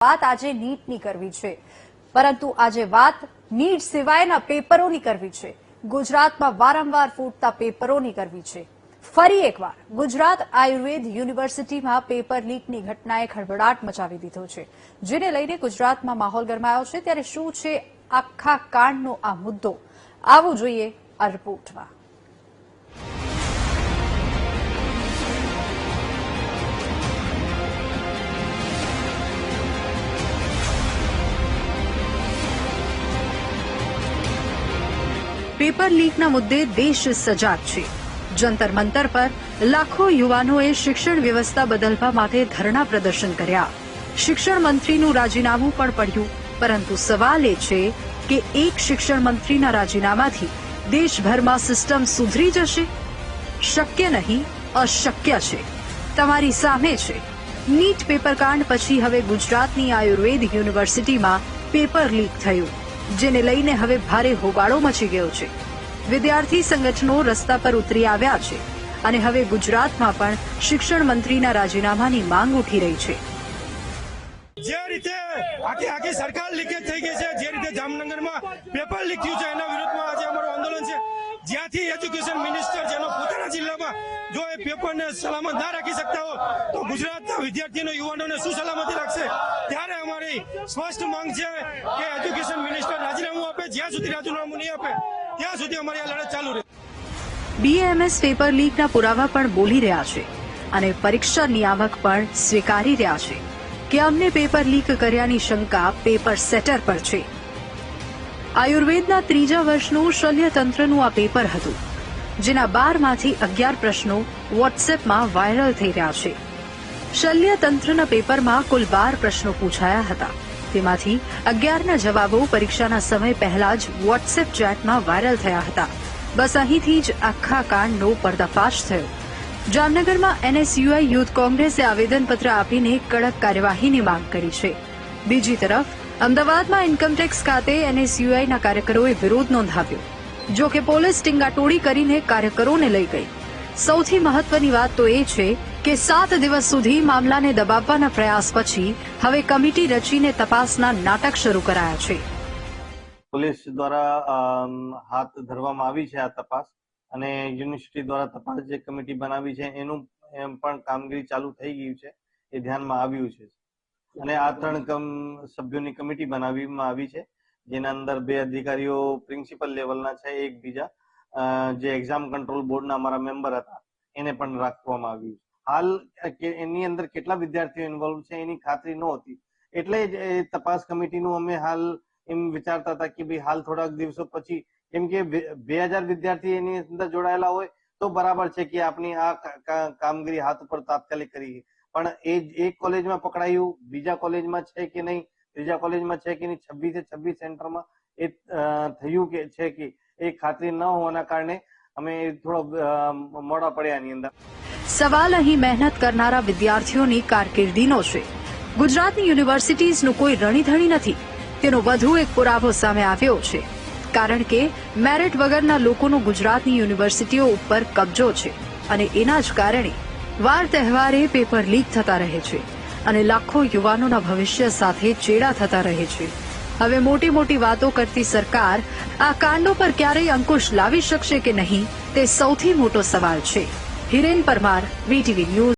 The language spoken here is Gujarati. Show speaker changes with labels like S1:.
S1: વાત આજે નીટની કરવી છે, પરંતુ આજે વાત નીટ સિવાયના પેપરોની કરવી છે. ગુજરાતમાં વારંવાર ફૂટતા પેપરોની કરવી છે. ફરી એકવાર ગુજરાત આયુર્વેદ યુનિવર્સિટીમાં પેપર લીકની ઘટનાએ ખળભળાટ મચાવી દીધો છે, જેને લઈને ગુજરાતમાં માહોલ ગરમાયો છે. ત્યારે શું છે આખા કાંડનો આ મુદ્દો, આવું જોઈએ આ રિપોર્ટમાં. પેપર લીકના મુદ્દે દેશ સજાગ છે. જંતર મંતર પર લાખો યુવાનોએ શિક્ષણ વ્યવસ્થા બદલવા માટે ધરણા પ્રદર્શન કર્યા. શિક્ષણ મંત્રીનું રાજીનામું પણ પડ્યું, પરંતુ સવાલ એ છે કે એક શિક્ષણ મંત્રીના રાજીનામાથી દેશભરમાં સિસ્ટમ સુધરી જશે? શક્ય નહીં, અશક્ય છે. તમારી સામે છે. નીટ પેપરકાંડ પછી હવે ગુજરાતની આયુર્વેદ યુનિવર્સિટીમાં પેપર લીક થયું, જેને લઈને હવે ભારે હોબાળો મચી ગયો છે. વિદ્યાર્થી સંગઠનો રસ્તા પર ઉતરી આવ્યા છે અને હવે ગુજરાતમાં પણ શિક્ષણ મંત્રીના રાજીનામાની માંગ ઉઠી રહી છે.
S2: જે રીતે આખી સરકાર લીકેજ થઈ ગઈ છે, જે રીતે જામનગરમાં પેપર લીક થયું છે, એના વિરુદ્ધમાં આજે અમારું આંદોલન છે. જ્યાંથી એજ્યુકેશન મિનિસ્ટર જેનો પોતાના જિલ્લામાં જો એ પેપરને સલામત ના રાખી શકતા હોય તો ગુજરાતના વિદ્યાર્થીઓ યુવાનોને શું સલામતી રાખશે? ત્યારે અમારી સ્પષ્ટ માંગ છે કે એજ્યુકેશન મિનિસ્ટર રાજીનામું આપે. જ્યાં સુધી રાજીનામું નહીં આપે ત્યાં સુધી અમારી આ લડત ચાલુ રહે.
S1: બીએમએસ પેપર લીકના પુરાવા પણ બોલી રહ્યા છે અને પરીક્ષા નિયામક પણ સ્વીકારી રહ્યા છે કે અમને પેપર લીક કર્યાની શંકા પેપર સેટર પર છે. આયુર્વેદના 3જા વર્ષનું શલ્યતંત્રનું આ પેપર હતું, જેના 12માંથી 11 પ્રશ્નો વોટ્સએપમાં વાયરલ થઈ રહ્યા છે. શલ્યતંત્રના પેપરમાં કુલ 12 પ્રશ્નો પૂછાયા હતા, તેમાંથી 11ના જવાબો પરીક્ષાના સમય પહેલા જ વોટ્સએપ ચેટમાં વાયરલ થયા હતા. બસ અહીંથી જ આખા કાંડનો પર્દાફાશ થયો. જામનગરમાં એનએસયુઆઈ યુથ કોંગ્રેસે આવેદનપત્ર આપીને કડક કાર્યવાહીની માંગ કરી છે. બીજી તરફ અમદાવાદમાં ઇન્કમટેક્સ ખાતે એનએસયુઆઈના કાર્યકરોએ વિરોધ નોંધાવ્યો. જો કે પોલીસ ટીંગાટોળી કરીને કાર્યકરોને લઈ ગઈ. સૌથી મહત્વની વાત તો એ છે કે 7 દિવસ સુધી મામલાને દબાવવાના પ્રયાસ પછી હવે કમિટી રચીને તપાસના નાટક શરૂ કરાયા છે.
S3: પોલીસ દ્વારા હાથ ધરવામાં આવી છે આ તપાસ, અને યુનિવર્સિટી દ્વારા તપાસ જે કમિટી બનાવી છે એનું પણ કામગીરી ચાલુ થઈ ગયું છે, એ ધ્યાનમાં આવ્યું છે. અને આ 3 સભ્યોની કમિટી બનાવવામાં આવી છે, જેના અંદર 2 અધિકારીઓ પ્રિન્સિપલ લેવલના છે, એક બીજા જે એક્ઝામ કંટ્રોલ બોર્ડના અમારા મેમ્બર હતા એને પણ રાખવામાં આવ્યું છે. હાલ એની અંદર કેટલા વિદ્યાર્થીઓ ઇન્વોલ્વ છે એની ખાતરી નહોતી, એટલે જ એ તપાસ કમિટીનું અમે હાલ એમ વિચારતા હતા કે ભાઈ હાલ થોડાક દિવસો પછી, કેમ કે 2000 વિદ્યાર્થી એની અંદર જોડાયેલા હોય તો બરાબર છે કે આપણી આ કામગીરી હાથ ઉપર તાત્કાલિક કરી, પણ એ એક કોલેજમાં પકડાયું, બીજા કોલેજમાં છે કે નહીં, ત્રીજા કોલેજમાં છે કે નહીં, 26 સેન્ટરમાં એ થયું કે છે કે એ ખાતરી ન હોવાના કારણે અમે થોડો મોડા પડ્યા એની અંદર.
S1: સવાલ અહીં મહેનત કરનારા વિદ્યાર્થીઓની કારકિર્દીનો છે. ગુજરાતની યુનિવર્સિટીઝનું કોઈ રણીધણી નથી, તેનો વધુ એક પુરાવો સામે આવ્યો છે. કારણ કે મેરિટ વગરના લોકોનો ગુજરાતની યુનિવર્સિટીઓ ઉપર કબજો છે, અને એના જ કારણે વાર તહેવારે પેપર લીક થતા રહે છે અને લાખો યુવાનોના ભવિષ્ય સાથે ચેડા થતા રહે છે. હવે મોટી મોટી વાતો કરતી સરકાર આ કાંડો પર ક્યારેય અંકુશ લાવી શકશે કે નહીં, તે સૌથી મોટો સવાલ છે. Hiren Parmar, VTV news.